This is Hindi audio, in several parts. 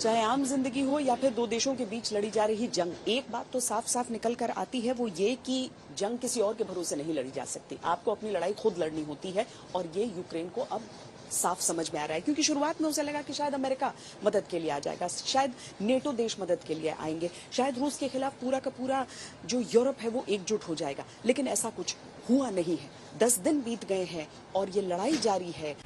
चाहे आम जिंदगी हो या फिर दो देशों के बीच लड़ी जा रही जंग, एक बात तो साफ साफ निकल कर आती है, वो ये कि जंग किसी और के भरोसे नहीं लड़ी जा सकती। आपको अपनी लड़ाई खुद लड़नी होती है और ये यूक्रेन को अब साफ समझ में आ रहा है, क्योंकि शुरुआत में उसे लगा कि शायद अमेरिका मदद के लिए आ जाएगा, शायद नेटो देश मदद के लिए आएंगे, शायद रूस के खिलाफ पूरा का पूरा जो यूरोप है वो एकजुट हो जाएगा, लेकिन ऐसा कुछ हुआ नहीं है। 10 दिन बीत गए हैं और ये लड़ाई जारी है।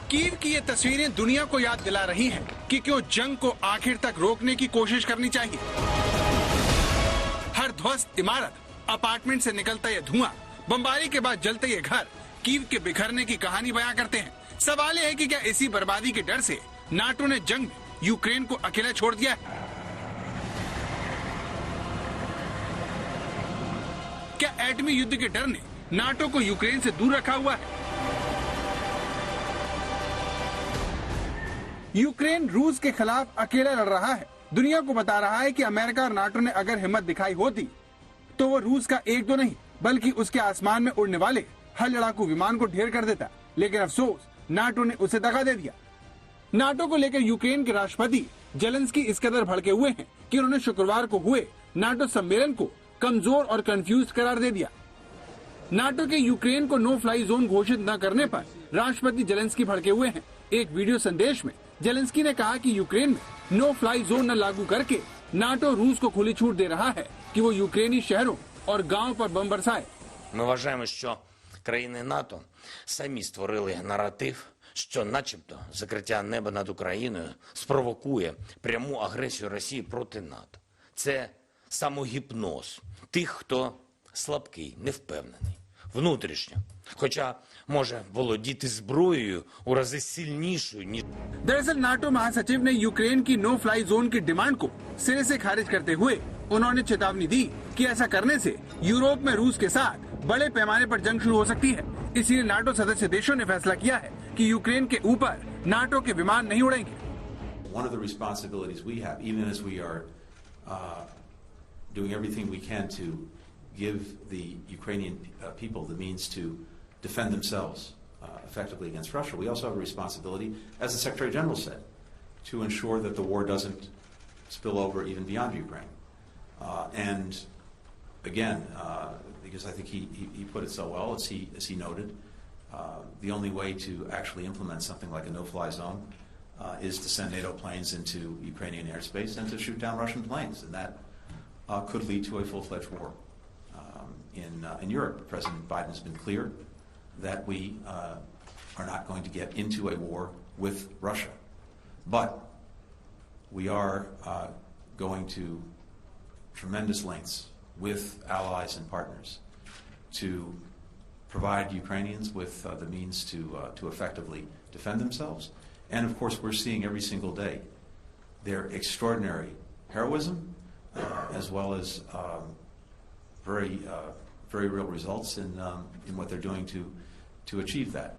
कीव की ये तस्वीरें दुनिया को याद दिला रही हैं कि क्यों जंग को आखिर तक रोकने की कोशिश करनी चाहिए। हर ध्वस्त इमारत, अपार्टमेंट से निकलता ये धुआं, बमबारी के बाद जलते ये घर कीव के बिखरने की कहानी बयां करते हैं। सवाल ये है कि क्या इसी बर्बादी के डर से नाटो ने जंग में यूक्रेन को अकेला छोड़ दिया है? क्या एटमी युद्ध के डर ने नाटो को यूक्रेन से दूर रखा हुआ है? यूक्रेन रूस के खिलाफ अकेला लड़ रहा है। दुनिया को बता रहा है कि अमेरिका और नाटो ने अगर हिम्मत दिखाई होती तो वो रूस का एक दो नहीं बल्कि उसके आसमान में उड़ने वाले हर लड़ाकू विमान को ढेर कर देता, लेकिन अफसोस नाटो ने उसे दगा दे दिया। नाटो को लेकर यूक्रेन के राष्ट्रपति जेलेंस्की इस कदर भड़के हुए हैं कि उन्होंने शुक्रवार को हुए नाटो सम्मेलन को कमजोर और कंफ्यूज करार दे दिया। नाटो के यूक्रेन को नो फ्लाई जोन घोषित न करने पर राष्ट्रपति जेलेंस्की भड़के हुए हैं। एक वीडियो संदेश में जेलेंस्की ने कहा कि यूक्रेन में नो फ्लाई जोन न लागू करके नाटो रूस को खुली छूट दे रहा है कि वो यूक्रेनी शहरों और गांवों पर बम बरसाए। Ми вважаємо, що країни НАТО самі створили наратив, що начебто закриття неба над Україною спровокує пряму агресію Росії проти НАТО. Це самогіпноз тих, хто слабкий, невпевнений, внутрішньо, хоча може володіти зброєю у рази сильнішою, ніж... दरअसल नाटो महासचिव ने यूक्रेन की नो फ्लाई जोन की डिमांड को सिरे से खारिज करते हुए उन्होंने चेतावनी दी कि ऐसा करने से यूरोप में रूस के साथ बड़े पैमाने पर जंग शुरू हो सकती है। इसीलिए नाटो सदस्य देशों ने फैसला किया है कि यूक्रेन के ऊपर नाटो के विमान नहीं उड़ेंगे। One of the responsibilities we have, even as we are doing everything we can to give the Ukrainian people the means to defend themselves effectively against Russia, we also have a responsibility, as the Secretary General said, to ensure that the war doesn't spill over even beyond Ukraine. And again, because I think he put it so well, as he noted, the only way to actually implement something like a no-fly zone is to send NATO planes into Ukrainian airspace and to shoot down Russian planes, and that could lead to a full-fledged war. In Europe, President Biden has been clear that we are not going to get into a war with Russia, but we are going to tremendous lengths with allies and partners to provide Ukrainians with the means to effectively defend themselves. And of course, we're seeing every single day their extraordinary heroism, as well as very real results in what they're doing to achieve that.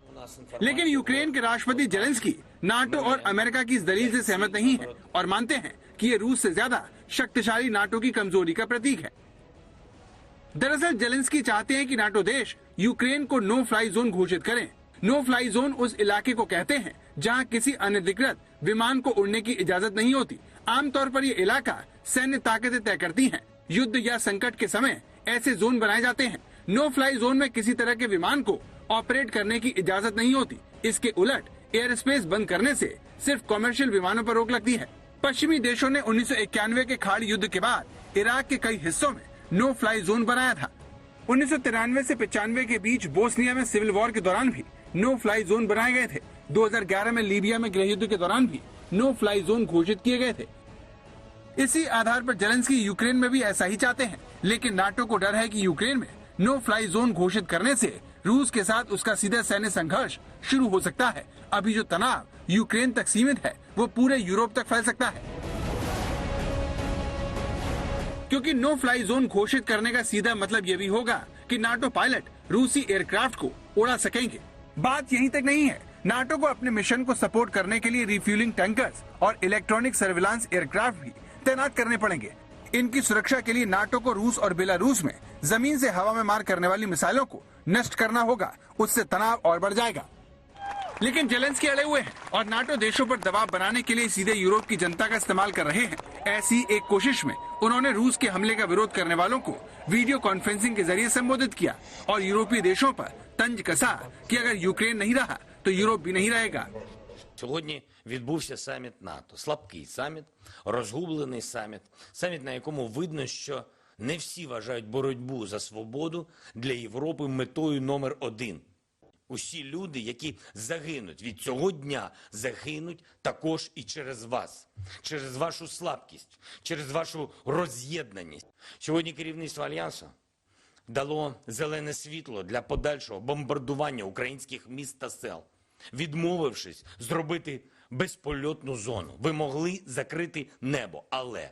लेकिन यूक्रेन के राष्ट्रपति जेलेंस्की नाटो और अमेरिका की इस दलील से सहमत नहीं है और मानते हैं कि ये रूस से ज्यादा शक्तिशाली नाटो की कमजोरी का प्रतीक है। दरअसल जेलेंस्की चाहते हैं कि नाटो देश यूक्रेन को नो फ्लाई जोन घोषित करें। नो फ्लाई जोन उस इलाके को कहते हैं जहां किसी अनधिकृत विमान को उड़ने की इजाजत नहीं होती। आमतौर पर ये इलाका सैन्य ताकतें तय करती हैं। युद्ध या संकट के समय ऐसे जोन बनाए जाते हैं। नो फ्लाई जोन में किसी तरह के विमान को ऑपरेट करने की इजाजत नहीं होती। इसके उलट एयर स्पेस बंद करने से सिर्फ कॉमर्शियल विमानों पर रोक लगती है। पश्चिमी देशों ने 1991 के खाड़ी युद्ध के बाद इराक के कई हिस्सों में नो फ्लाई जोन बनाया था। 1993 से 95 के बीच बोस्निया में सिविल वॉर के दौरान भी नो फ्लाई जोन बनाए गए थे। 2011 में लीबिया में गृह युद्ध के दौरान भी नो फ्लाई जोन घोषित किए गए थे। इसी आधार पर जेलेंस्की यूक्रेन में भी ऐसा ही चाहते हैं, लेकिन नाटो को डर है कि यूक्रेन में नो फ्लाई जोन घोषित करने से रूस के साथ उसका सीधा सैन्य संघर्ष शुरू हो सकता है। अभी जो तनाव यूक्रेन तक सीमित है वो पूरे यूरोप तक फैल सकता है, क्योंकि नो फ्लाई जोन घोषित करने का सीधा मतलब ये भी होगा कि नाटो पायलट रूसी एयरक्राफ्ट को उड़ा सकेंगे। बात यहीं तक नहीं है, नाटो को अपने मिशन को सपोर्ट करने के लिए रिफ्यूलिंग टैंकर्स और इलेक्ट्रॉनिक सर्विलांस एयरक्राफ्ट भी तैनात करने पड़ेंगे। इनकी सुरक्षा के लिए नाटो को रूस और बेलारूस में जमीन से हवा में मार करने वाली मिसाइलों को नष्ट करना होगा, उससे तनाव और बढ़ जाएगा। लेकिन जेलेंस्की अड़े हुए हैं और नाटो देशों पर दबाव बनाने के लिए सीधे यूरोप की जनता का इस्तेमाल कर रहे हैं। ऐसी एक कोशिश में उन्होंने रूस के हमले का विरोध करने वालों को वीडियो कॉन्फ्रेंसिंग के जरिए संबोधित किया और यूरोपीय देशों पर तंज कसा कि अगर यूक्रेन नहीं रहा तो यूरोप भी नहीं रहेगा। Сьогодні відбувся саміт НАТО. Слабкий саміт, розгублений саміт. Саміт, на якому видно, що не всі вважають боротьбу за свободу для Європи метою номер один. Усі люди, які загинуть від цього дня, загинуть також і через вас. Через вашу слабкість, через вашу роз'єднаність. Сьогодні керівництво Альянсу дало зелене світло для подальшого бомбардування українських міст та сел, відмовившись зробити безпольотну зону. Ви могли закрити небо, але...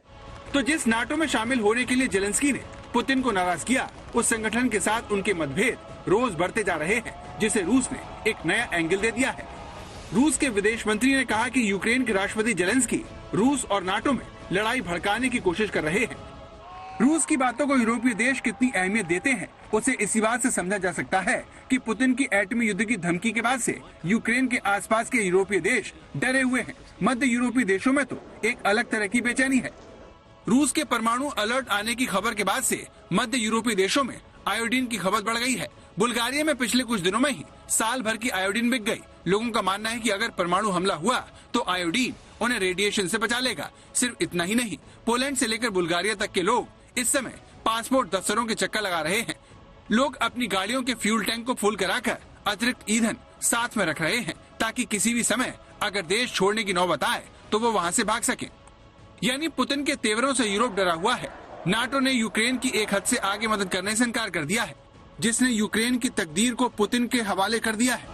तो जिस नाटो में शामिल होने के लिए जेलेंस्की ने पुतिन को नाराज किया, उस संगठन के साथ उनके मतभेद रोज बढ़ते जा रहे हैं, जिसे रूस ने एक नया एंगल दे दिया है। रूस के विदेश मंत्री ने कहा कि यूक्रेन के राष्ट्रपति जेलेंस्की रूस और नाटो में लड़ाई भड़काने की कोशिश कर रहे हैं। रूस की बातों को यूरोपीय देश कितनी अहमियत देते हैं उसे इसी बात से समझा जा सकता है कि पुतिन की एटमी युद्ध की धमकी के बाद से यूक्रेन के आसपास के यूरोपीय देश डरे हुए हैं। मध्य यूरोपीय देशों में तो एक अलग तरह की बेचैनी है। रूस के परमाणु अलर्ट आने की खबर के बाद से मध्य यूरोपीय देशों में आयोडीन की खपत बढ़ गई है। बुल्गारिया में पिछले कुछ दिनों में ही साल भर की आयोडीन बिक गई। लोगों का मानना है कि अगर परमाणु हमला हुआ तो आयोडीन उन्हें रेडिएशन से बचा लेगा। सिर्फ इतना ही नहीं, पोलैंड से लेकर बुल्गारिया तक के लोग इस समय पासपोर्ट दफ्तरों के चक्कर लगा रहे हैं। लोग अपनी गाड़ियों के फ्यूल टैंक को फुल कराकर अतिरिक्त ईंधन साथ में रख रहे हैं ताकि किसी भी समय अगर देश छोड़ने की नौबत आए तो वो वहाँ से भाग सके। यानी पुतिन के तेवरों से यूरोप डरा हुआ है। नाटो ने यूक्रेन की एक हद से आगे मदद करने से इनकार कर दिया है, जिसने यूक्रेन की तकदीर को पुतिन के हवाले कर दिया है।